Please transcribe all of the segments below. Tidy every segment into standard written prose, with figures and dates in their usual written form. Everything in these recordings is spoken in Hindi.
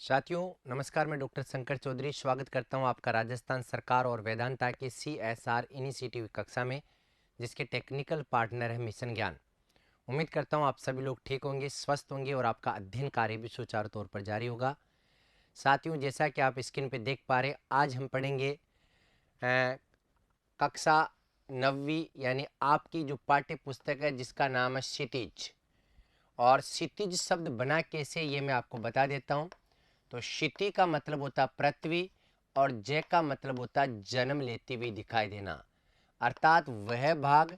साथियों नमस्कार। मैं डॉक्टर शंकर चौधरी स्वागत करता हूं आपका राजस्थान सरकार और वेदांता के CSR इनिशिएटिव कक्षा में, जिसके टेक्निकल पार्टनर है मिशन ज्ञान। उम्मीद करता हूं आप सभी लोग ठीक होंगे, स्वस्थ होंगे और आपका अध्ययन कार्य भी सुचारू तौर पर जारी होगा। साथियों, जैसा कि आप स्क्रीन पर देख पा रहे, आज हम पढ़ेंगे कक्षा 9वीं यानी आपकी जो पाठ्य पुस्तक है जिसका नाम है क्षितिज। और क्षितिज शब्द बना कैसे ये मैं आपको बता देता हूँ। तो क्षिति का मतलब होता पृथ्वी और जय का मतलब होता जन्म लेती हुई दिखाई देना, अर्थात वह भाग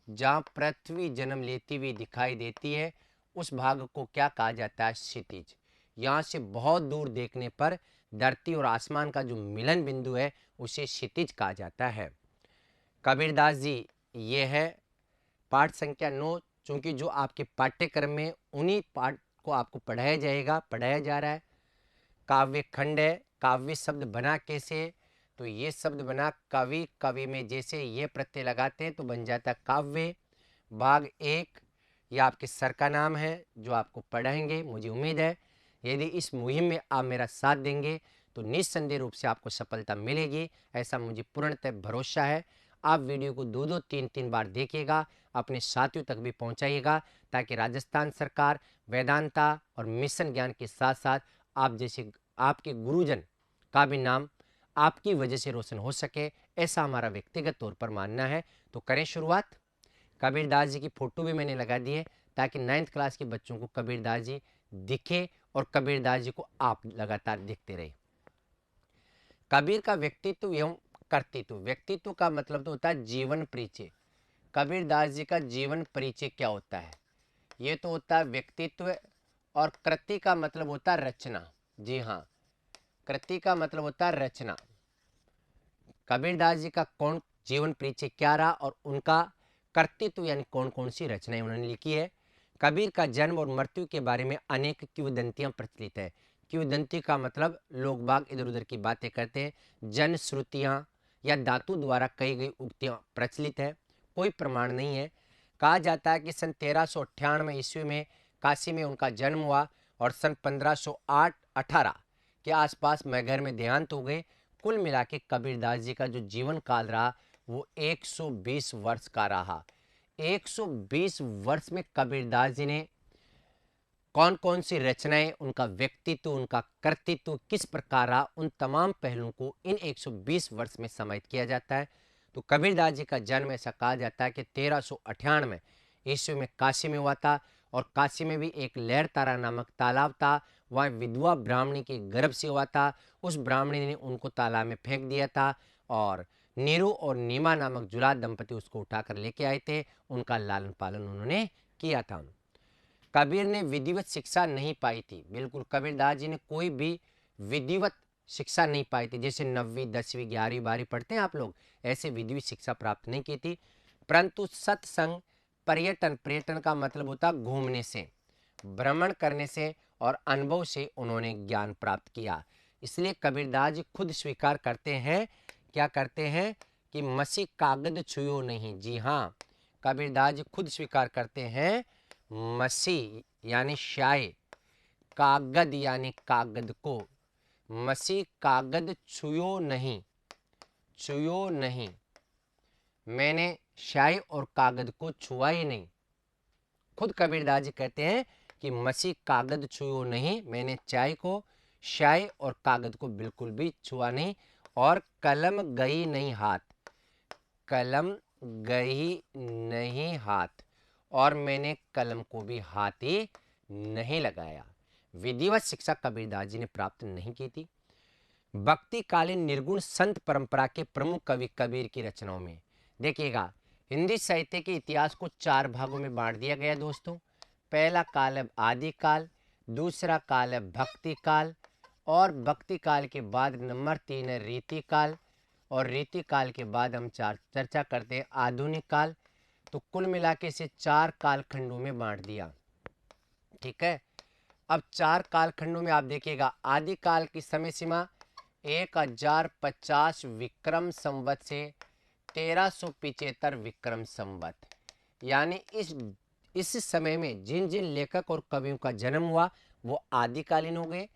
जहाँ पृथ्वी जन्म लेती हुई दिखाई देती है उस भाग को क्या कहा जाता है? क्षितिज। यहाँ से बहुत दूर देखने पर धरती और आसमान का जो मिलन बिंदु है उसे क्षितिज कहा जाता है। कबीरदास जी, ये है पाठ संख्या 9। चूंकि जो आपके पाठ्यक्रम में उन्हीं पाठ को आपको पढ़ाया जा रहा है। काव्य खंड है। काव्य शब्द बना कैसे? तो ये शब्द बना कवि, कवि में जैसे ये प्रत्यय लगाते हैं तो बन जाता काव्य। भाग 1 यह आपके सर का नाम है जो आपको पढ़ाएंगे। मुझे उम्मीद है यदि इस मुहिम में आप मेरा साथ देंगे तो निस्संदेह रूप से आपको सफलता मिलेगी, ऐसा मुझे पूर्णतः भरोसा है। आप वीडियो को 2-2 3-3 बार देखिएगा, अपने साथियों तक भी पहुंचाइएगा, ताकि राजस्थान सरकार, वेदांता और मिशन ज्ञान के साथ साथ आप जैसे आपके गुरुजन का भी नाम आपकी वजह से रोशन हो सके, ऐसा हमारा व्यक्तिगत तौर पर मानना है। तो करें शुरुआत। कबीरदास जी की फोटो भी मैंने लगा दी है ताकि 9th क्लास के बच्चों को कबीरदास जी दिखे और कबीरदास जी को आप लगातार देखते रहे। कबीर का व्यक्तित्व एवं कर्तृत्व। व्यक्तित्व का मतलब तो होता है जीवन परिचय। कबीरदास जी का जीवन परिचय क्या होता है? ये तो होता है व्यक्तित्व। और कृति का मतलब होता है रचना। जी हाँ, कृति का मतलब होता है रचना। कबीरदास जी का कौन जीवन परिचय क्या रहा और उनका कर्तृत्व यानी कौन कौन सी रचनाएं उन्होंने लिखी है। कबीर का जन्म और मृत्यु के बारे में अनेक किंवदंतियां प्रचलित है। किंवदंती का मतलब लोग बाग इधर उधर की बातें करते हैं। जन श्रुतियां या धातु द्वारा कही गई उक्तियां प्रचलित है, कोई प्रमाण नहीं है। कहा जाता है कि सन 1398 ईस्वी में काशी में उनका जन्म हुआ और सन 1508-18 के आसपास मैघर में देहांत हो गए। कुल मिला के कबीरदास जी का जो जीवन काल रहा वो 120 वर्ष का रहा। 120 वर्ष में कबीरदास जी ने कौन कौन सी रचनाएं, उनका व्यक्तित्व, उनका कर्तृत्व किस प्रकार रहा, उन तमाम पहलुओं को इन 120 वर्ष में समाहित किया जाता है। तो कबीरदास जी का जन्म ऐसा कहा जाता है कि 1398 ईस्वी में काशी में हुआ था। और काशी में भी एक लहर तारा नामक तालाब था, वह विधवा ब्राह्मणी के गर्भ से हुआ था। उस ब्राह्मणी ने उनको तालाब में फेंक दिया था और नीरू और नीमा नामक जुलाद दंपति उसको उठाकर लेके आए थे। उनका लालन पालन उन्होंने किया था। कबीर ने विधिवत शिक्षा नहीं पाई थी। बिल्कुल, कबीरदास जी ने कोई भी विधिवत शिक्षा नहीं पाई थी। जैसे 9वीं 10वीं 11वीं 12वीं पढ़ते हैं आप लोग, ऐसे विधिवत शिक्षा प्राप्त नहीं की थी। परंतु सत्संग, पर्यटन, पर्यटन का मतलब होता घूमने से, भ्रमण करने से और अनुभव से उन्होंने ज्ञान प्राप्त किया। इसलिए कबीरदास जी खुद स्वीकार करते हैं, क्या करते हैं कि मसी कागद छुयो नहीं। जी हाँ, कबीरदास जी खुद स्वीकार करते हैं मसी यानी शाय, कागद यानी कागद को, मसी कागद छुयो नहीं, छुयो नहीं, मैंने शाय और कागद को छुआ ही नहीं। खुद कबीरदास जी कहते हैं कि मसी कागद छुओ नहीं, मैंने चाय को, शाय और कागद को बिल्कुल भी छुआ नहीं। और कलम गई नहीं हाथ, कलम गई नहीं हाथ, और मैंने कलम को भी हाथ ही नहीं लगाया। विधिवत शिक्षा कबीरदास जी ने प्राप्त नहीं की थी। भक्तिकालीन निर्गुण संत परंपरा के प्रमुख कवि कबीर की रचनाओं में देखिएगा, हिंदी साहित्य के इतिहास को 4 भागों में बांट दिया गया दोस्तों। पहला काल है आदिकाल, दूसरा काल है भक्ति काल, और भक्ति काल के बाद नंबर 3 है रीति काल, और रीति काल के बाद हम चर्चा करते हैं आधुनिक काल। तो कुल मिला के इसे 4 कालखंडों में बांट दिया। ठीक है, अब 4 कालखंडों में आप देखिएगा, आदिकाल की समय सीमा 1050 विक्रम संवत से 1375 विक्रम संवत, यानी इस समय में जिन जिन लेखक और कवियों का जन्म हुआ वो आदिकालीन हो गए।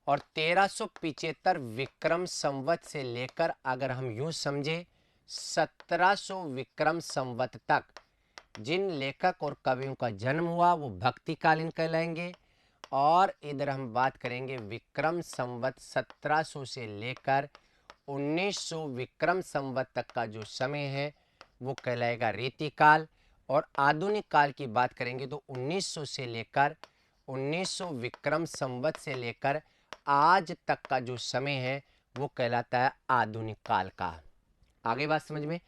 और 1375 विक्रम संवत से लेकर अगर हम यूं समझे 1700 विक्रम संवत तक जिन लेखक और कवियों का जन्म हुआ वो भक्तिकालीन कहलाएंगे। और इधर हम बात करेंगे विक्रम संवत 1700 से लेकर 1900 विक्रम संवत तक का जो समय है वो कहलाएगा रीतिकाल। और आधुनिक काल की बात करेंगे तो 1900 से लेकर 1900 विक्रम संवत से लेकर आज तक का जो समय है वो कहलाता है आधुनिक काल का। आगे बात समझ में।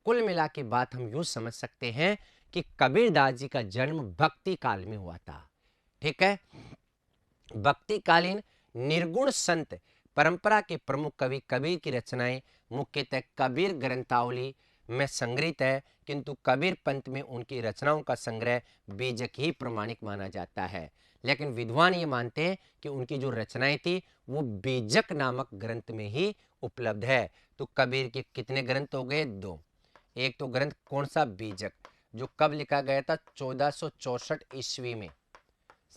कुल मिला के बात हम यूं समझ सकते हैं कि कबीरदास जी का जन्म भक्ति काल में हुआ था। ठीक है। भक्तिकालीन निर्गुण संत परंपरा के प्रमुख कवि कबीर की रचनाएं मुख्यतः कबीर ग्रंथावली में संग्रहित है, किंतु कबीर पंथ में उनकी रचनाओं का संग्रह बीजक ही प्रमाणिक माना जाता है। लेकिन विद्वान ये मानते हैं कि उनकी जो रचनाएं थी वो बीजक नामक ग्रंथ में ही उपलब्ध है। तो कबीर के कितने ग्रंथ हो गए? दो। एक तो ग्रंथ कौन सा? बीजक, जो कब लिखा गया था? 1464 ईस्वी में।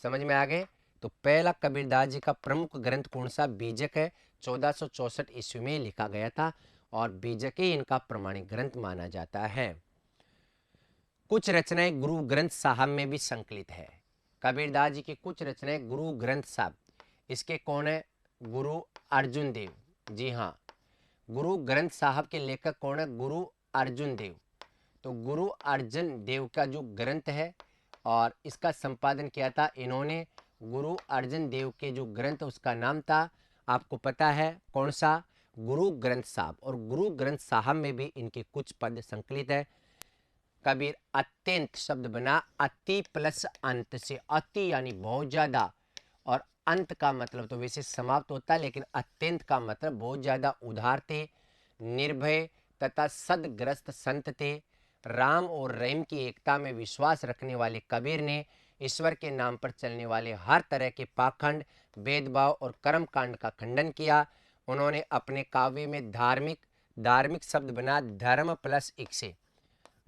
समझ में आ गए? तो पहला कबीरदास जी का प्रमुख ग्रंथ कौन सा? बीजक है। 1464 ईस्वी में लिखा गया था और बीजक ही इनका प्रमाणिक ग्रंथ माना जाता है। कुछ रचनाएं गुरु ग्रंथ साहब में भी संकलित है। कबीरदास जी की कुछ रचनाएं गुरु ग्रंथ साहब, इसके कौन है? गुरु अर्जुन देव। जी हाँ, गुरु ग्रंथ साहब के लेखक कौन है? गुरु अर्जुन देव। तो गुरु अर्जुन देव का जो ग्रंथ है और इसका संपादन किया था इन्होंने। गुरु अर्जुन देव के जो ग्रंथ उसका नाम था, आपको पता है कौन सा? गुरु ग्रंथ साहब। और गुरु ग्रंथ साहब में भी इनके कुछ पद संकलित है। कबीर अत्यंत शब्द बना अति प्लस अंत से, अति यानी बहुत ज्यादा और अंत का मतलब तो वैसे समाप्त होता है, लेकिन अत्यंत का मतलब बहुत ज्यादा उदार थे, निर्भय तथा सदग्रस्त संत थे। राम और रहीम की एकता में विश्वास रखने वाले कबीर ने ईश्वर के नाम पर चलने वाले हर तरह के पाखंड, भेदभाव और कर्म कांड का खंडन किया। उन्होंने अपने काव्य में धार्मिक धार्मिक शब्द बना धर्म प्लस इक्से।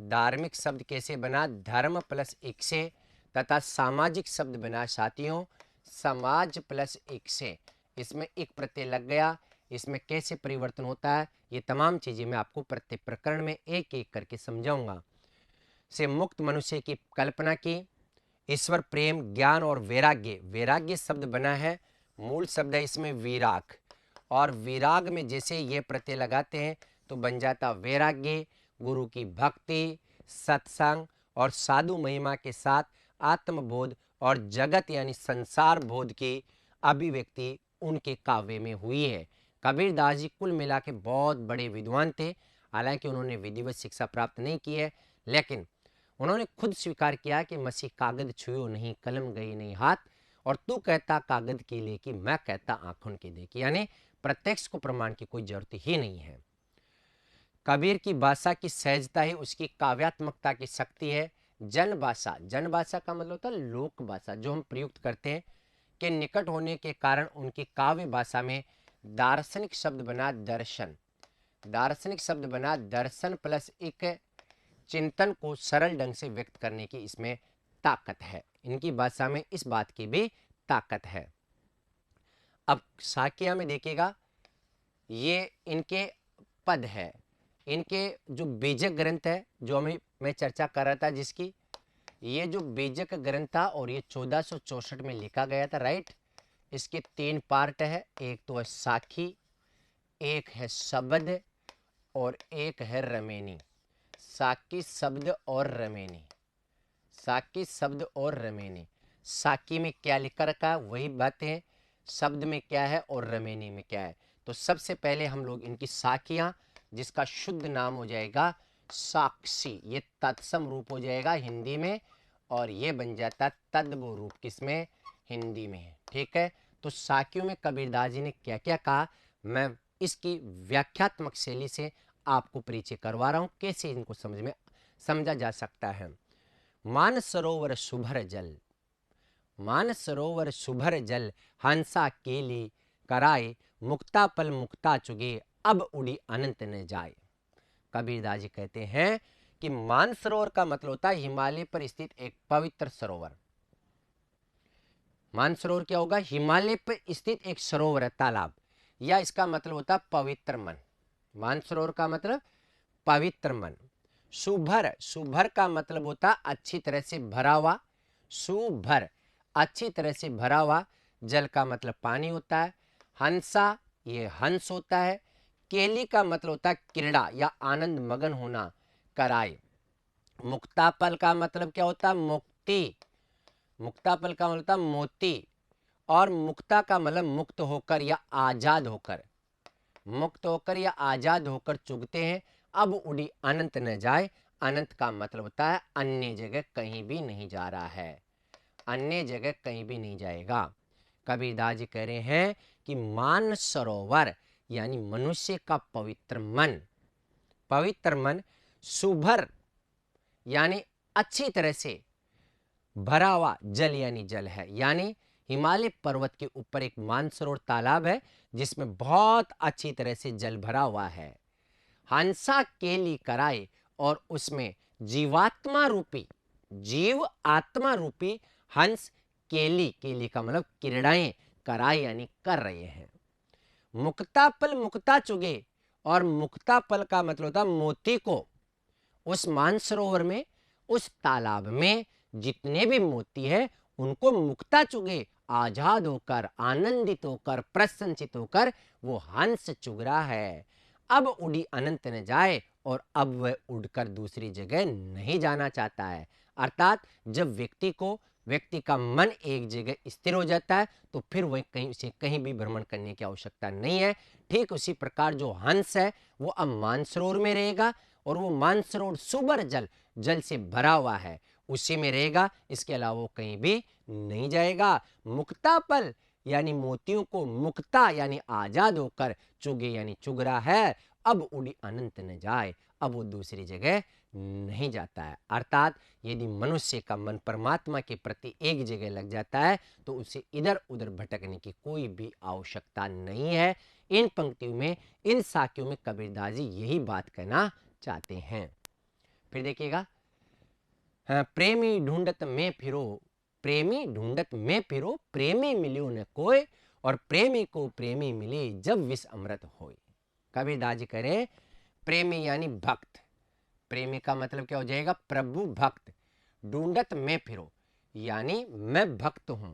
धार्मिक शब्द कैसे बना? धर्म प्लस इक्से। तथा सामाजिक शब्द बना साथियों समाज प्लस इक्से। इसमें एक प्रत्यय लग गया। इसमें कैसे परिवर्तन होता है ये तमाम चीजें मैं आपको प्रत्येक प्रकरण में एक एक करके समझाऊंगा। से मुक्त मनुष्य की कल्पना की। ईश्वर प्रेम, ज्ञान और वैराग्य, वैराग्य शब्द बना है, मूल शब्द है इसमें विराग। और विराग में जैसे ये प्रत्यय लगाते हैं तो बन जाता वैराग्य। गुरु की भक्ति, सत्संग और साधु महिमा के साथ आत्मबोध और जगत यानी संसार बोध की अभिव्यक्ति उनके काव्य में हुई है। कबीरदास जी कुल मिला के बहुत बड़े विद्वान थे। हालांकि उन्होंने विधिवत शिक्षा प्राप्त नहीं की है, लेकिन उन्होंने खुद स्वीकार किया कि मसीह कागज छुओ नहीं, कलम गई नहीं हाथ, और तू कहता कागज की लेकी, मैं कहता आंखों की देखी। यानी प्रत्यक्ष को प्रमाण की कोई जरूरत ही नहीं है। कबीर की भाषा की सहजता ही उसकी काव्यात्मकता की शक्ति है। जन भाषा, जन भाषा का मतलब होता है लोक भाषा जो हम प्रयुक्त करते हैं, के निकट होने के कारण उनकी काव्य भाषा में दार्शनिक शब्द बना दर्शन। दार्शनिक शब्द बना दर्शन प्लस एक चिंतन को सरल ढंग से व्यक्त करने की इसमें ताकत है। इनकी भाषा में इस बात की भी ताकत है। अब साकिया में देखिएगा, ये इनके पद है। इनके जो बीजक ग्रंथ है जो मैं चर्चा कर रहा था, जिसकी ये जो बीजक ग्रंथ था और ये 1464 में लिखा गया था, राइट। इसके 3 पार्ट है, एक तो है साखी, एक है शब्द और एक है रमेनी। साकी, शब्द और रमेनी। साकी, शब्द और रमेनी। साकी में क्या लिखा रखा है वही बातें, शब्द में क्या है और रमेनी में क्या है। तो सबसे पहले हम लोग इनकी साखियां, जिसका शुद्ध नाम हो जाएगा साक्षी, ये तत्सम रूप हो जाएगा हिंदी में, और ये बन जाता तद्भव रूप किसमें? हिंदी में। ठीक है। तो साखियों में कबीरदास जी ने क्या क्या कहा, मैं इसकी व्याख्यात्मक शैली से आपको परिचय करवा रहा हूं, कैसे इनको समझा जा सकता है। मानस सरोवर शुभ्र जल, मानस सरोवर शुभ्र जल, हंसा केली कराए, मुक्ता पल मुक्ता चुगे, अब उड़ी अनंत न जाए। कबीरदास जी कहते हैं कि मानसरोवर का मतलब होता है हिमालय पर स्थित एक पवित्र सरोवर। मानसरोवर क्या होगा? हिमालय पर स्थित एक सरोवर है, तालाब, या इसका मतलब होता है पवित्र मन। मानसरोवर का मतलब पवित्र मन। सुभर, सुभर का मतलब होता है अच्छी तरह से भरा हुआ। सुभर, अच्छी तरह से भरा हुआ। जल का मतलब पानी होता है। हंसा, ये हंस होता है। केली का मतलब होता है क्रीड़ा या आनंद मगन होना, कराए। मुक्तापल का मतलब क्या होता है? मुक्ति। मुक्तापल का मतलब होता है मोती। और मुक्ता का मतलब मुक्त होकर या आजाद होकर। मुक्त होकर या आजाद होकर चुगते हैं। अब उड़ी अनंत न जाए। अनंत का मतलब होता है अन्य जगह कहीं भी नहीं जा रहा है, अन्य जगह कहीं भी नहीं जाएगा। कबीरदास जी कह रहे हैं कि मान सरोवर यानी मनुष्य का पवित्र मन। पवित्र मन सुभर यानी अच्छी तरह से भरा हुआ जल यानी जल है। यानी हिमालय पर्वत के ऊपर एक मानसरोवर तालाब है जिसमें बहुत अच्छी तरह से जल भरा हुआ है। हंसा केली कराए, और उसमें जीवात्मा रूपी, जीव आत्मा रूपी हंस केली, केली का मतलब क्रीड़ाएं कराए यानी कर रहे हैं। मुक्तापल, मुक्ता चुगे, और मुक्तापल का मतलब होता मोती को। उस मानसरोवर में, उस तालाब में जितने भी मोती है उनको मुक्ता चुगे, आजाद होकर, आनंदित होकर, प्रसन्नचित होकर वो हंस चुग रहा है। अब उड़ी अनंत न जाए, और अब वह उड़कर दूसरी जगह नहीं जाना चाहता है। अर्थात जब व्यक्ति का मन एक जगह स्थिर हो जाता है तो फिर वह कहीं, उसे कहीं भी भ्रमण करने की आवश्यकता नहीं है। ठीक उसी प्रकार जो हंस है वो अब मानसरोवर में रहेगा, और वो मानसरोवर सुबर जल, जल से भरा हुआ है, उसी में रहेगा। इसके अलावा वो कहीं भी नहीं जाएगा। मुक्तापल यानी मोतियों को मुक्ता यानी आजाद होकर, चुगे यानी चुग रहा है। अब उड़ी अनंत न जाए, अब वो दूसरी जगह नहीं जाता है। अर्थात यदि मनुष्य का मन परमात्मा के प्रति एक जगह लग जाता है तो उसे इधर उधर भटकने की कोई भी आवश्यकता नहीं है। इन पंक्तियों में, इन साखियों में कबीरदास जी यही बात कहना चाहते हैं। फिर देखिएगा, प्रेमी ढूंढत में फिरो, प्रेमी ढूंढत में फिरो, प्रेमी मिलियो न कोई, और प्रेमी को प्रेमी मिले जब विष अमृत होए। कबीरदास जी कह रहे हैं प्रेमी यानी भक्त। प्रेमी का मतलब क्या हो जाएगा? प्रभु भक्त। ढूंढत में फिरो यानी मैं भक्त हूं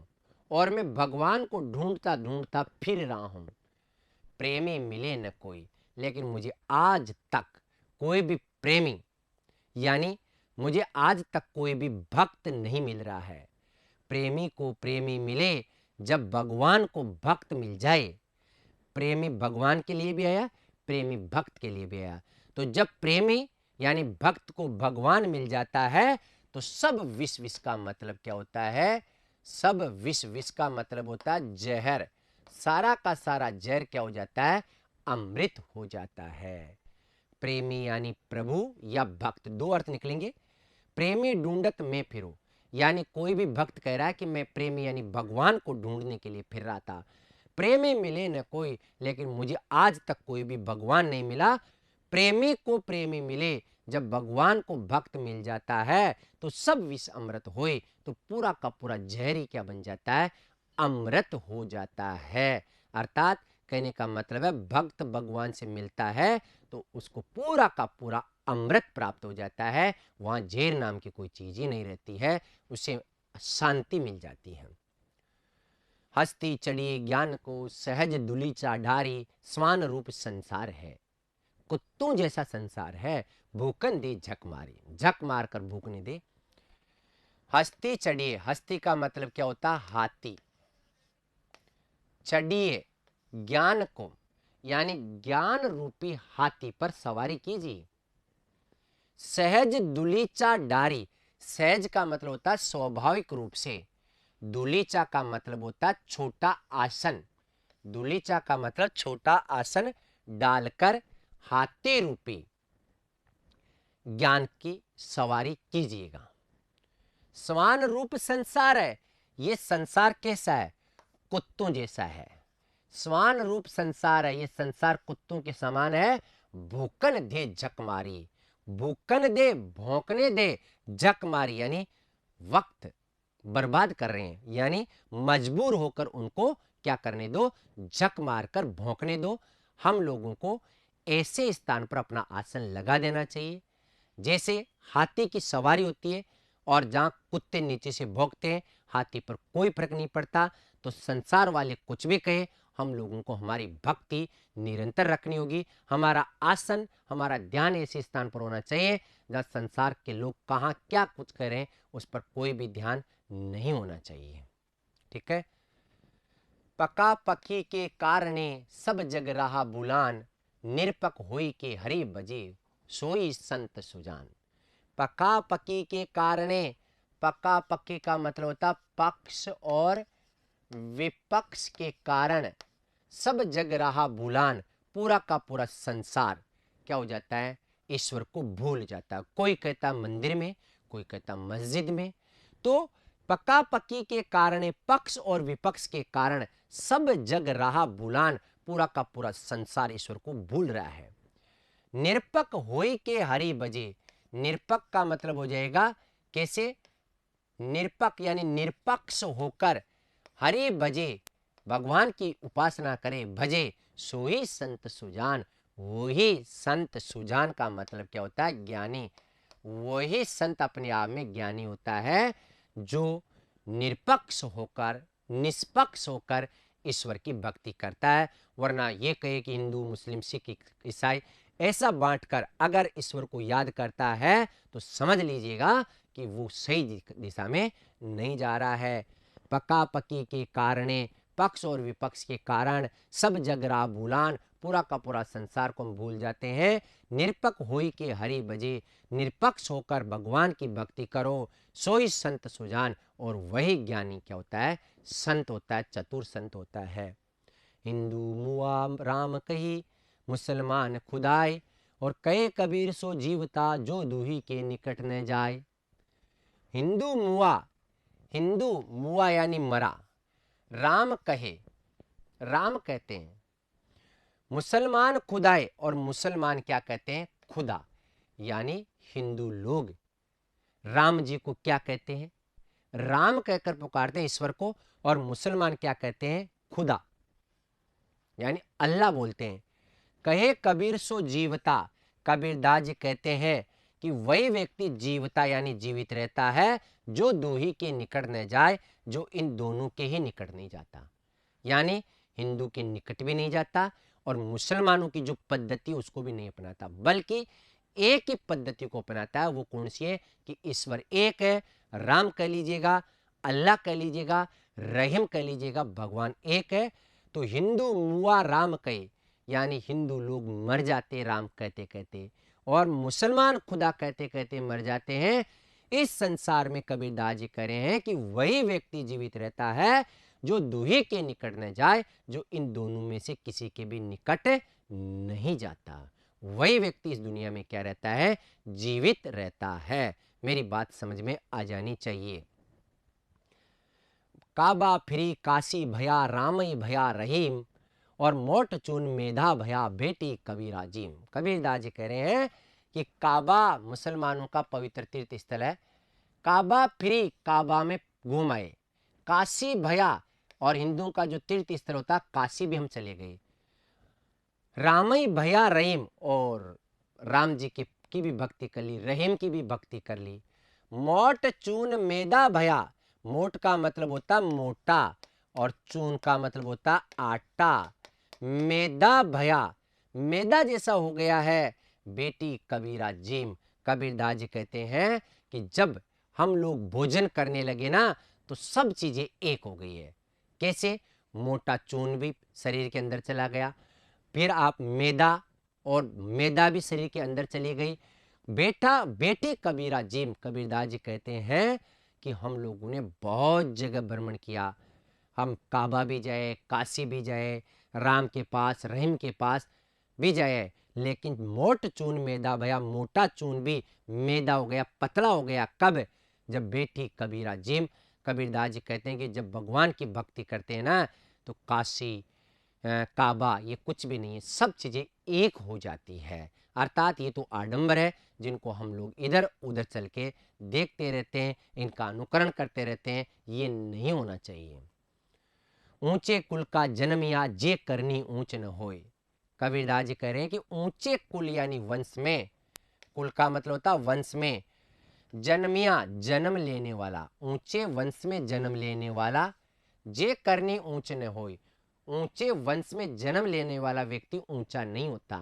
और मैं भगवान को ढूंढता ढूंढता फिर रहा हूं। प्रेमी मिले न कोई, लेकिन मुझे आज तक कोई भी प्रेमी यानी मुझे आज तक कोई भी भक्त नहीं मिल रहा है। प्रेमी को प्रेमी मिले जब भगवान को भक्त मिल जाए। प्रेमी भगवान के लिए भी आया, प्रेमी भक्त के लिए भी आया। तो जब प्रेमी यानी भक्त को भगवान मिल जाता है तो सब विष, विष का मतलब क्या होता है? सब विष, विष का मतलब होता है जहर। सारा का सारा जहर क्या हो जाता है? अमृत हो जाता है। प्रेमी यानी प्रभु या भक्त, दो अर्थ निकलेंगे। प्रेमी ढूंढत में फिरो यानी कोई भी भक्त कह रहा है कि मैं प्रेमी यानी भगवान को ढूंढने के लिए फिर रहा था। प्रेमी मिले न कोई, लेकिन मुझे आज तक कोई भी भगवान नहीं मिला। प्रेमी को प्रेमी मिले जब भगवान को भक्त मिल जाता है तो सब विष अमृत होए, तो पूरा का पूरा जहरी क्या बन जाता है? अमृत हो जाता है। अर्थात कहने का मतलब है भक्त भगवान से मिलता है तो उसको पूरा का पूरा अमृत प्राप्त हो जाता है। वहां जहर नाम की कोई चीज ही नहीं रहती है, उसे शांति मिल जाती है। हस्ती चढ़ी ज्ञान को सहज दुलीचा ढारी, स्वान रूप संसार है, कुत्तों जैसा संसार है, भूखन दे झक मारी, झक मार कर भूखने दे। हस्ती चढ़िए, हस्ती का मतलब क्या होता है? हाथी। चढ़िए ज्ञान को यानी ज्ञान रूपी हाथी पर सवारी कीजिए। सहज दुलीचा डारी, सहज का मतलब होता है स्वाभाविक रूप से। दुलीचा का मतलब होता है छोटा आसन। दुलीचा का मतलब छोटा आसन डालकर हाथी रूपी ज्ञान की सवारी कीजिएगा। समान रूप संसार है, ये संसार कैसा है? कुत्तों जैसा है। स्वान रूप संसार है, ये संसार कुत्तों के समान है। भूकन दे झक मारी, भूकन दे भौंकने दे, झक मारी यानी वक्त बर्बाद कर रहे हैं, यानी मजबूर होकर उनको क्या करने दो, झक मारकर भौंकने दो। हम लोगों को ऐसे स्थान पर अपना आसन लगा देना चाहिए जैसे हाथी की सवारी होती है और जहाँ कुत्ते नीचे से भौंकते हैं, हाथी पर कोई फर्क नहीं पड़ता। तो संसार वाले कुछ भी कहे, हम लोगों को हमारी भक्ति निरंतर रखनी होगी। हमारा आसन, हमारा ध्यान ऐसे स्थान पर होना चाहिए जहाँ संसार के लोग कहाँ क्या कुछ करें उस पर कोई भी ध्यान नहीं होना चाहिए। ठीक है। पका पकी के कारणे सब जग रहा बुलान, निरपक होई के हरि बजे सोई संत सुजान। पका पकी के कारणे, पका पकी का मतलब होता पक्ष और विपक्ष के कारण सब जग रहा भूलान, पूरा का पूरा संसार क्या हो जाता है, ईश्वर को भूल जाता है। कोई कहता मंदिर में, कोई कहता मस्जिद में। तो पक्का पक्की के कारण, पक्ष और विपक्ष के कारण सब जग रहा भूलान, पूरा का पूरा संसार ईश्वर को भूल रहा है। निरपक होई के हरि बजे, निरपक का मतलब हो जाएगा कैसे, निरपक यानी निरपक्ष होकर हरि भजे, भगवान की उपासना करे, भजे सोई संत सुजान। वही संत सुजान का मतलब क्या होता है, ज्ञानी। वही संत अपने आप में ज्ञानी होता है जो निरपक्ष होकर, निष्पक्ष होकर ईश्वर की भक्ति करता है। वरना ये कहे कि हिंदू, मुस्लिम, सिख, ईसाई ऐसा बांटकर अगर ईश्वर को याद करता है तो समझ लीजिएगा कि वो सही दिशा में नहीं जा रहा है। पका पकी के कारणे, पक्ष और विपक्ष के कारण सब जग रहा भूलान, पूरा का पूरा संसार को हम भूल जाते हैं। निरपक होई के हरि बजे, निरपक्ष होकर भगवान की भक्ति करो, सोई संत सुजान। और वही ज्ञानी क्या होता है, संत होता है, चतुर संत होता है। हिंदू मुआ राम कही, मुसलमान खुदाए, और कहे कबीर सो जीवता जो दूही के निकट न जाए। हिंदू मुआ, हिंदू मुआ यानी मरा, राम कहे, राम कहते हैं, मुसलमान खुदाए, और मुसलमान क्या कहते हैं, खुदा। यानी हिंदू लोग राम जी को क्या कहते हैं, राम कहकर पुकारते हैं ईश्वर को, और मुसलमान क्या कहते हैं, खुदा यानी अल्लाह बोलते हैं। कहे कबीर सो जीवता, कबीरदास जी कहते हैं कि वही व्यक्ति जीवता यानी जीवित रहता है जो दूही के निकट न जाए, जो इन दोनों के ही निकट नहीं जाता। यानी हिंदू के निकट भी नहीं जाता और मुसलमानों की जो पद्धति उसको भी नहीं अपनाता, बल्कि एक ही पद्धति को अपनाता है। वो कौन सी है कि ईश्वर एक है, राम कह लीजिएगा, अल्लाह कह लीजिएगा, रहीम कह लीजिएगा, भगवान एक है। तो हिंदू मुआ राम कहे, यानी हिंदू लोग मर जाते राम कहते कहते, और मुसलमान खुदा कहते कहते मर जाते हैं। इस संसार में कबीरदास जी कह रहे हैं कि वही व्यक्ति जीवित रहता है जो दूही के निकट न जाए, जो इन दोनों में से किसी के भी निकट नहीं जाता। वही व्यक्ति इस दुनिया में क्या रहता है, जीवित रहता है। मेरी बात समझ में आ जानी चाहिए। काबा फिरी काशी भया रामई भया रहीम, और मोट चून मेधा भया बेटी कबीरा जीम। कबीरदास जी कह रहे हैं कि काबा मुसलमानों का पवित्र तीर्थ स्थल है, काबा फिरी काबा में घूम आए, काशी भया, और हिंदुओं का जो तीर्थ स्थल होता काशी भी हम चले गए, रामई भया रहीम, और राम जी की भी भक्ति कर ली, रहीम की भी भक्ति कर ली। मोट चून मेदा भया, मोट का मतलब होता मोटा और चून का मतलब होता आटा। मेदा भया, मेदा जैसा हो गया है बेटी कबीरा जीम। कबीरदास जी कहते हैं कि जब हम लोग भोजन करने लगे ना तो सब चीजें एक हो गई है। कैसे, मोटा चून भी शरीर के अंदर चला गया, फिर आप मैदा, और मैदा भी शरीर के अंदर चली गई। बेटा बेटी कबीरा जीम, कबीरदास जी कहते हैं कि हम लोगों ने बहुत जगह भ्रमण किया, हम काबा भी जाए, काशी भी जाए, राम के पास, रहीम के पास भी जाए, लेकिन मोट चून मैदा भया, मोटा चून भी मैदा हो गया, पतला हो गया। कब, जब बेटी कबीरा जिम। कबीरदास जी कहते हैं कि जब भगवान की भक्ति करते हैं ना तो काशी, काबा, ये कुछ भी नहीं है, सब चीज़ें एक हो जाती है। अर्थात ये तो आडंबर है जिनको हम लोग इधर उधर चल के देखते रहते हैं, इनका अनुकरण करते रहते हैं, ये नहीं होना चाहिए। ऊंचे कुल का जन्मिया जे करनी ऊंच न होए। कबीरदास जी कह रहे हैं कि ऊंचे कुल यानी वंश में, कुल का मतलब होता है वंश में, जन्मिया जन्म लेने वाला, ऊंचे वंश में जन्म लेने वाला, जे करनी ऊंच न होए, ऊंचे वंश में जन्म लेने वाला व्यक्ति ऊंचा नहीं होता।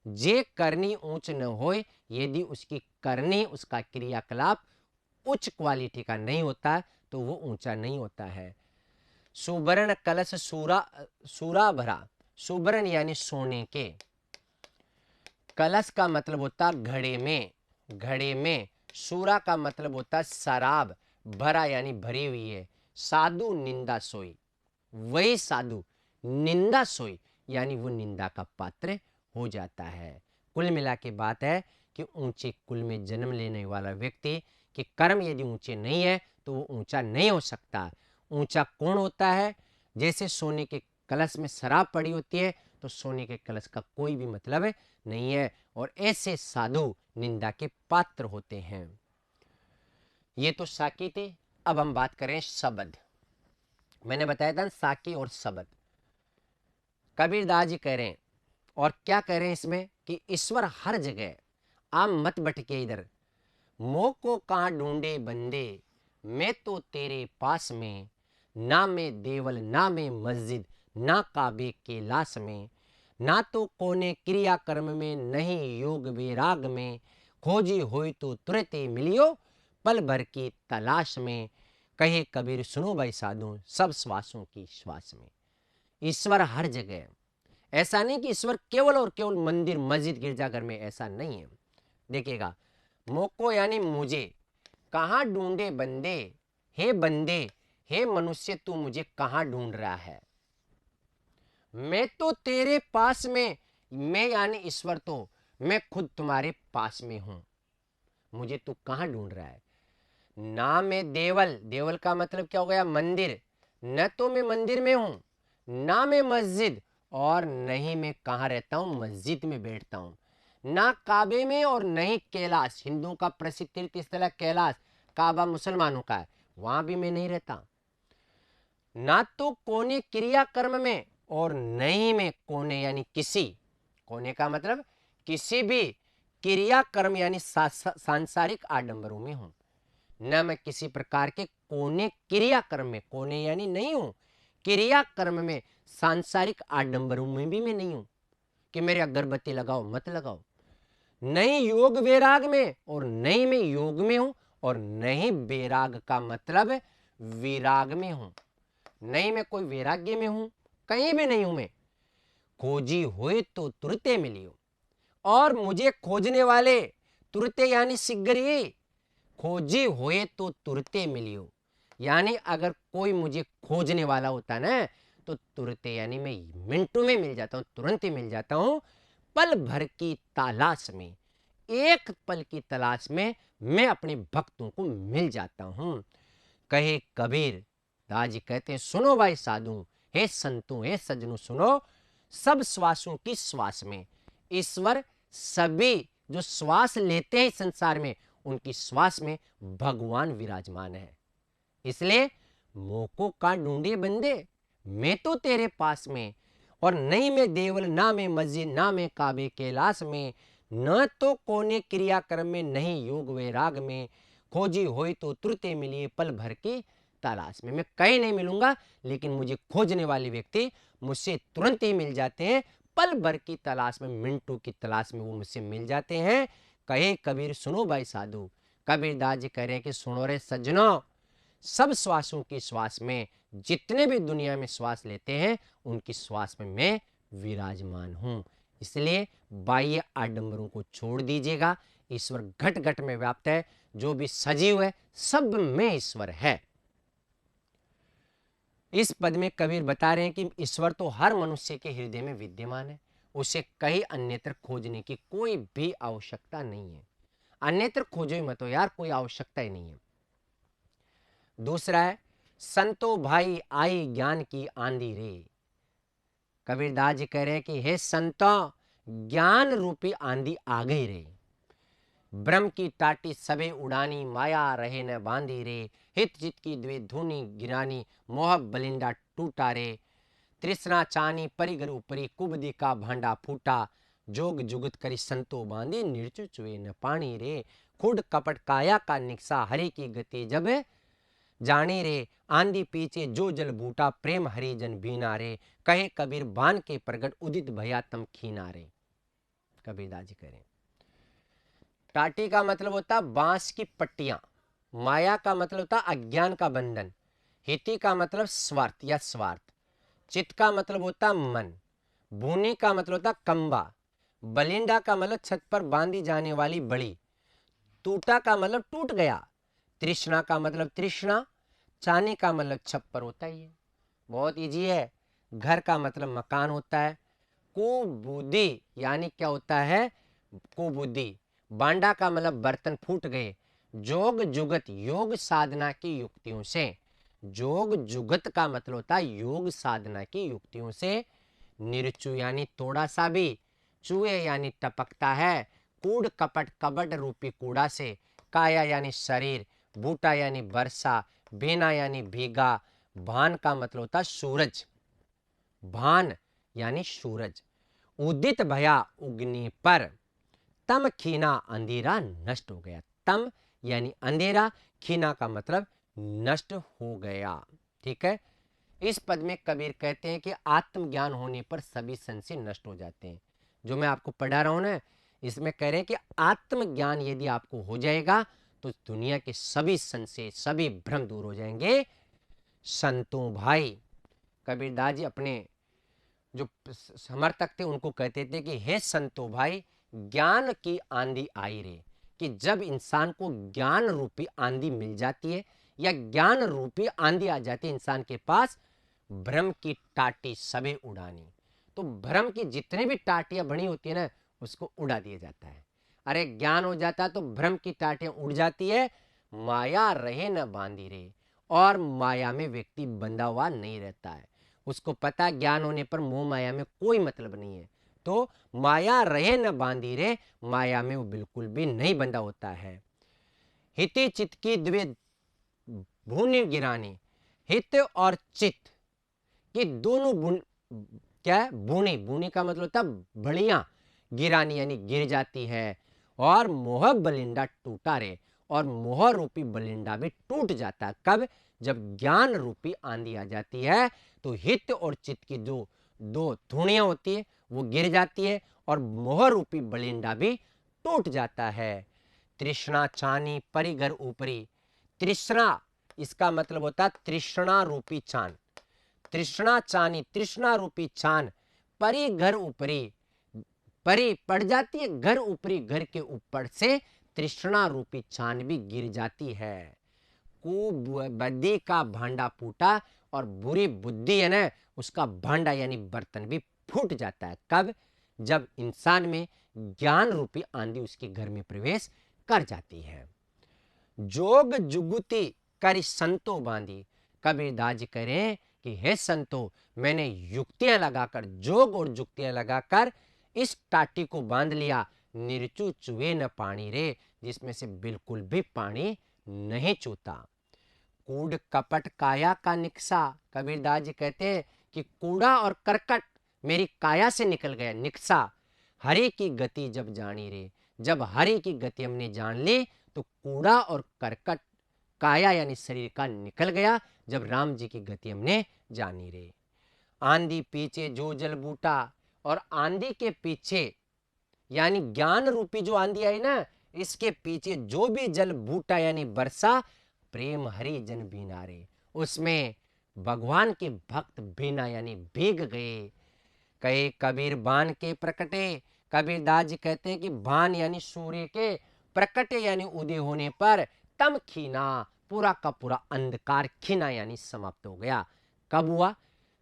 जे करनी ऊंच न होए, यदि उसकी करनी, उसका क्रियाकलाप उच्च क्वालिटी का नहीं होता तो वो ऊंचा नहीं होता है। सुवर्ण कलश सूरा भरा, सुवर्ण यानी सोने के, कलश का मतलब होता घड़े में, घड़े में, सूरा का मतलब होता शराब, भरा यानी भरी हुई है। साधु निंदा सोई, वही साधु निंदा सोई यानी वो निंदा का पात्र हो जाता है। कुल मिला के बात है कि ऊंचे कुल में जन्म लेने वाला व्यक्ति के कर्म यदि ऊंचे नहीं है तो वो ऊंचा नहीं हो सकता। ऊंचा कौन होता है? जैसे सोने के कलश में शराब पड़ी होती है तो सोने के कलश का कोई भी मतलब नहीं है, और ऐसे साधु निंदा के पात्र होते हैं। ये तो साकी थे। अब हम बात करें शब्द। मैंने बताया था साकी और शब्द। कबीरदास जी कह रहे हैं, और क्या कह रहे हैं इसमें कि ईश्वर हर जगह, आप मत भटके इधर, मोह को कहाँ ढूंढे बंदे, मैं तो तेरे पास में, ना मैं देवल ना मैं मस्जिद, ना काबे के लाश में, ना तो कोने क्रिया कर्म में, नहीं योग वैराग में, खोजी होई तो तुरंत मिलियो पल भर की तलाश में। कहे कबीर सुनो भाई साधु, सब श्वासों की श्वास में। ईश्वर हर जगह है। ऐसा नहीं कि ईश्वर केवल और केवल मंदिर मस्जिद गिरजाघर में, ऐसा नहीं है। देखिएगा, मोको यानी मुझे, कहाँ ढूंढे बंदे, हे बंदे, हे मनुष्य तू मुझे कहाँ ढूंढ रहा है। मैं तो तेरे पास में, मैं यानी ईश्वर, तो मैं खुद तुम्हारे पास में हूं, मुझे तू कहाँ ढूंढ रहा है। ना मैं देवल, देवल का मतलब क्या हो गया? मंदिर, न तो मैं मंदिर में हूं, ना मैं मस्जिद, और नहीं मैं कहाँ रहता हूं? मस्जिद में बैठता हूं। ना काबे में और नहीं कैलाश, हिंदुओं का प्रसिद्ध तीर्थ स्थल कैलाश, काबा मुसलमानों का है, वहां भी मैं नहीं रहता। ना तो कोने क्रिया कर्म में, और नहीं में कोने यानी किसी, कोने का मतलब किसी भी क्रिया कर्म यानी सांसारिक आडंबरों में हूं। न मैं किसी प्रकार के कोने क्रिया कर्म में, कोने यानी नहीं हूं, क्रिया कर्म में सांसारिक आडंबरों में भी मैं नहीं हूं कि मेरे अगरबत्ती लगाओ मत लगाओ। नहीं योग वैराग में, और नहीं मैं योग में हूं, और नहीं वैराग का मतलब विराग में हूं, नहीं मैं कोई वैराग्य में हूं, कहीं भी नहीं हूं मैं। खोजी हुए तो तुरते मिलियो, और मुझे खोजने वाले, तुरते यानी शीघ्र, खोजी हुए तो तुरते मिलियो, यानी अगर कोई मुझे खोजने वाला होता ना तो तुरते यानी मैं मिनटों में मिल जाता हूं, तुरंत ही मिल जाता हूं। पल भर की तलाश में, एक पल की तलाश में मैं अपने भक्तों को मिल जाता हूं। कहे कबीर दास जी कहते हैं, सुनो भाई साधु, हे संतों, हे सज्जनों सुनो, सब श्वासों की श्वास में ईश्वर, सभी जो श्वास लेते हैं संसार में उनकी श्वास में भगवान विराजमान है। इसलिए मोह को का ढूंढे बंदे, मैं तो तेरे पास में, और नहीं मैं देवल ना मैं मस्जिद ना मैं काबे कैलाश में, न तो कोने क्रियाक्रम में नहीं योग वैराग में, खोजी होई तो तुरते मिलिए पल भर की तलाश में। मैं कहीं नहीं मिलूंगा, लेकिन मुझे खोजने वाले व्यक्ति मुझसे तुरंत ही मिल जाते हैं, पल भर की तलाश में, मिनटों की तलाश में वो मुझसे मिल जाते हैं। कहे कबीर सुनो भाई साधु, कबीरदास जी कह रहे हैं कि सुनो रे सज्जनों, सब श्वासों की श्वास में, जितने भी दुनिया में श्वास लेते हैं उनकी श्वास में मैं विराजमान हूं। इसलिए बाह्य आडंबरों को छोड़ दीजिएगा, ईश्वर घट घट में व्याप्त है, जो भी सजीव है सब में ईश्वर है। इस पद में कबीर बता रहे हैं कि ईश्वर तो हर मनुष्य के हृदय में विद्यमान है, उसे कहीं अन्यत्र खोजने की कोई भी आवश्यकता नहीं है। अन्यत्र खोजो ही मत हो यार, कोई आवश्यकता ही नहीं है। दूसरा है, संतो भाई आई ज्ञान की आंधी रे, कबीरदास जी कह रहे हैं कि हे संतों, ज्ञान रूपी आंधी आ गई रे, ब्रह्म की टाटी सबे उड़ानी, माया रहे न बांधी रे, हित जित की द्वे धूनी गिरानी, मोह बलिंडा टूटा रे, तृष्णा चानी परिगर ऊपरी, कुबदी का भांडा फूटा, जोग जुगत करी संतो बांधी, निर्चु चुए न पानी रे, खुड कपट काया का निक्सा, हरि की गति जब जाने रे, आंधी पीछे जो जल बूटा, प्रेम हरिजन बीना रे, कहे कबीर बान के प्रगट, उदित भया तम खीना रे। कबीरदास जी करें, टाटी का मतलब होता बांस की पट्टियां, माया का मतलब होता अज्ञान का बंधन, हिति का मतलब स्वार्थ या स्वार्थ, चित्त का मतलब होता मन, भूनी का मतलब होता कंबा, बलिंडा का मतलब छत पर बांधी जाने वाली बड़ी, टूटा का मतलब टूट गया, तृष्णा का मतलब तृष्णा, चाने का मतलब छप्पर होता ही है, बहुत इजी है। घर का मतलब मकान होता है। कुबुद्धि यानी क्या होता है, कुबुद्धि। बांडा का मतलब बर्तन फूट गए। जोग जुगत योग साधना की युक्तियों से, जोग जुगत का मतलब होता है योग साधना की युक्तियों से। निरचु यानी थोड़ा सा भी, चूहे यानी टपकता है, कूड़ कपट कबड रूपी कूड़ा से, काया यानी शरीर, बूटा यानी वर्षा, बेना यानी भीगा, भान का मतलब होता है सूरज, भान यानी सूरज, उदित भया उगने पर, तम खीना अंधेरा नष्ट हो गया, तम यानी अंधेरा, खीना का मतलब नष्ट हो गया। ठीक है, इस पद में कबीर कहते हैं कि आत्मज्ञान होने पर सभी संशय नष्ट हो जाते हैं। जो मैं आपको पढ़ा रहा हूं ना, इसमें कह रहे हैं कि आत्मज्ञान यदि आपको हो जाएगा तो दुनिया के सभी संशय सभी भ्रम दूर हो जाएंगे। संतों भाई, कबीरदास जी अपने जो समर्थक थे उनको कहते थे कि हे संतो भाई, ज्ञान की आंधी आई रे, कि जब इंसान को ज्ञान रूपी आंधी मिल जाती है या ज्ञान रूपी आंधी आ जाती है इंसान के पास, भ्रम की टाटी सबे उड़ानी, तो भ्रम की जितनी भी टाटियां बनी होती है ना, उसको उड़ा दिया जाता है। अरे ज्ञान हो जाता है तो भ्रम की टाटियां उड़ जाती है, माया रहे न बांधी रे, और माया में व्यक्ति बंधा हुआ नहीं रहता है। उसको पता ज्ञान होने पर मोह माया में कोई मतलब नहीं है, तो माया रहे न बांधी रे, माया में वो बिल्कुल भी नहीं बंधा होता है। हिति चित की द्वे भूनि गिरानी, हित और चित ये दोनों क्या है, बूनी, बूनी का मतलब होता बड़िया, गिरानी यानी गिर जाती है, और मोह बलिंडा टूटा रे, और मोह रूपी बलिंडा भी टूट जाता है। कब? जब ज्ञान रूपी आंधी आ जाती है तो हित और चित्त की जो दो धुनियां होती है वो गिर जाती है, और मोह रूपी बलिंडा भी टूट जाता है। तृष्णा चानी परिगर ऊपरी, तृष्णा इसका मतलब होता है तृष्णा रूपी चान, तृष्णा चानी तृष्णा रूपी चान, परी घर ऊपरी, परी पड़ जाती है घर ऊपरी, घर के ऊपर से तृष्णा रूपी चान भी गिर जाती है। कुबुद्धि का भांडा फूटा, और बुरी बुद्धि है ना उसका भांडा यानी बर्तन भी फूट जाता है। कब? जब इंसान में ज्ञान रूपी आंधी उसके घर में प्रवेश कर जाती है। जोग जुगुती करी संतो बांधी, कबीरदास जी कह रहे हैं कि हे संतो, मैंने युक्तियां लगाकर, जोग और जुक्तियां लगाकर इस टाटी को बांध लिया, निर्चु चुए न पानी रे, जिसमें से बिल्कुल भी पानी नहीं चूता। कूड़ कपट काया का निक्सा, कबीरदास जी कहते हैं कि कूड़ा और करकट मेरी काया से निकल गया, निक्सा। हरि की गति जब जानी रे, जब हरि की गति हमने जान ली तो कूड़ा और करकट काया यानी शरीर का निकल गया, जब राम जी की गति हमने जानी रे। आंधी पीछे जो जल बूटा, और आंधी के पीछे यानी ज्ञान रूपी जो आंधी आई ना, इसके पीछे जो भी जल बूटा यानी बरसा, प्रेम हरि जन बीना रे, उसमें भगवान के भक्त बीना यानी भीग गए। कहे कबीर बान के प्रकटे, कबीरदास जी कहते हैं कि बान यानी सूर्य के, प्रकटे यानी उदय होने पर, तम खीना पूरा का पूरा अंधकार खीना यानी समाप्त हो गया। कब हुआ?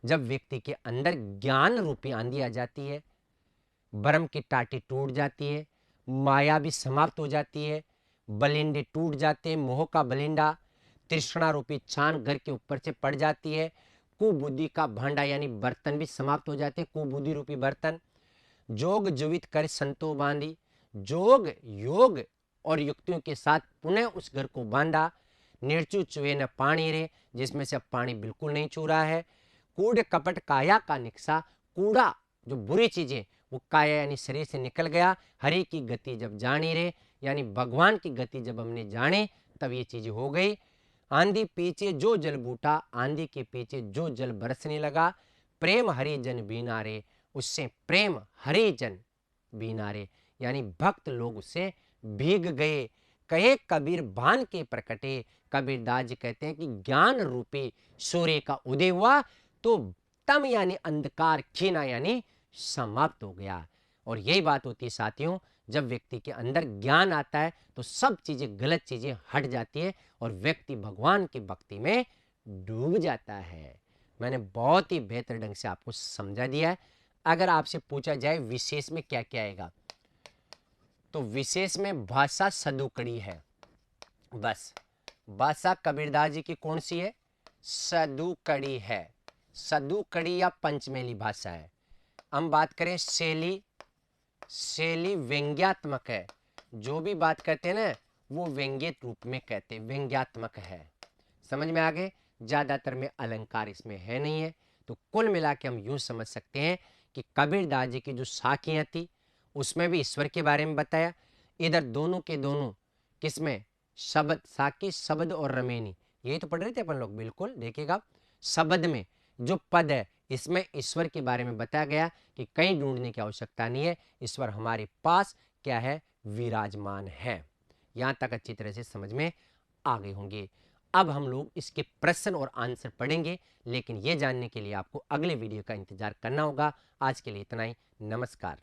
जब व्यक्ति के अंदर ज्ञान रूपी आंधी आ जाती है, ब्रह्म की टाटी टूट जाती है, माया भी समाप्त हो जाती है, बलिंडे टूट जाते हैं, मोह का बलिंडा, तृष्णा रूपी छान घर के ऊपर से पड़ जाती है, कुबुद्धि का भांडा यानी बर्तन भी समाप्त हो जाते हैं, कुबुद्धि रूपी बर्तन। जोग जीवित कर संतो बांधी, जोग योग और युक्तियों के साथ पुनः उस घर को बांधा। निर्चु चुए न पानी रे, जिसमें से अब पानी बिल्कुल नहीं चू रहा है। कूड़ कपट काया का निक्सा, कूड़ा जो बुरी चीजें वो काया यानी शरीर से निकल गया। हरि की गति जब जानी रे, यानी भगवान की गति जब हमने जाने तब ये चीज हो गई। आंधी पीछे जो जल बूटा, आंधी के पीछे जो जल बरसने लगा। प्रेम हरिजन बीना रे, उससे प्रेम हरिजन बीना रे, यानी भक्त लोग उससे भीग गए। कहे कबीर भान के प्रकटे, कबीरदास जी कहते हैं कि ज्ञान रूपी सूर्य का उदय हुआ तो तम यानी अंधकार खीना यानी समाप्त हो गया। और यही बात होती है साथियों, जब व्यक्ति के अंदर ज्ञान आता है तो सब चीजें गलत चीजें हट जाती है और व्यक्ति भगवान की भक्ति में डूब जाता है। मैंने बहुत ही बेहतर ढंग से आपको समझा दिया है। अगर आपसे पूछा जाए विशेष में क्या क्या आएगा, तो विशेष में भाषा सदुकड़ी है। बस भाषा कबीरदास जी की कौन सी है? सदुकड़ी है। सदुकड़ी या पंचमेली भाषा है। हम बात करें शैली, शैली व्यंग्यात्मक है। जो भी बात करते हैं ना वो व्यंग्य रूप में कहते हैं, व्यंग्यात्मक है। समझ में आ गए? ज्यादातर में अलंकार इसमें है नहीं है। तो कुल मिला के हम यूं समझ सकते हैं कि कबीरदास जी की जो साखियां थी उसमें भी ईश्वर के बारे में बताया। इधर दोनों के दोनों किसमें? शब्द, साकी शब्द और रमेनी, यही तो पढ़ रहे थे अपन लोग। बिल्कुल देखिएगा, शब्द में जो पद है इसमें ईश्वर के बारे में बताया गया कि कहीं ढूंढने की आवश्यकता नहीं है, ईश्वर हमारे पास क्या है? विराजमान है। यहां तक अच्छी तरह से समझ में आ गए होंगे। अब हम लोग इसके प्रश्न और आंसर पढ़ेंगे, लेकिन यह जानने के लिए आपको अगले वीडियो का इंतजार करना होगा। आज के लिए इतना ही। नमस्कार।